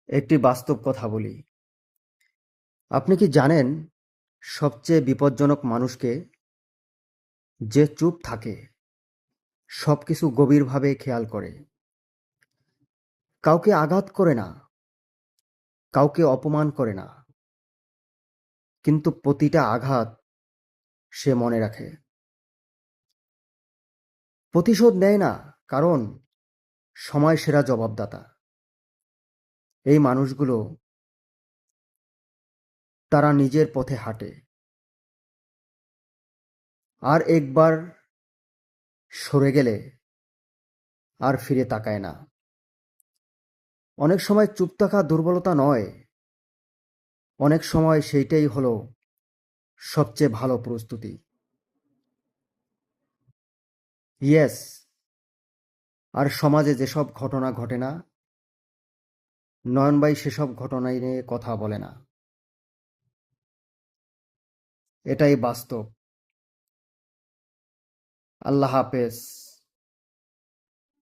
একটি বাস্তব কথা বলি। আপনি কি জানেন সবচেয়ে বিপজ্জনক মানুষকে? যে চুপ থাকে, সবকিছু গভীরভাবে খেয়াল করে, কাউকে আঘাত করে না, কাউকে অপমান করে না, কিন্তু প্রতিটা আঘাত সে মনে রাখে। প্রতিশোধ নেয় না, কারণ সময় সেরা জবাবদাতা। এই মানুষগুলো, তারা নিজের পথে হাঁটে, আর একবার সরে গেলে আর ফিরে তাকায় না। অনেক সময় চুপ থাকা দুর্বলতা নয়, অনেক সময় সেইটাই হলো সবচেয়ে ভালো প্রস্তুতি। ইয়েস। আর সমাজে যেসব ঘটনা ঘটে না, নয়নবাই সেসব ঘটনা নিয়ে কথা বলে না। এটাই বাস্তব। আল্লাহ হাফেজ।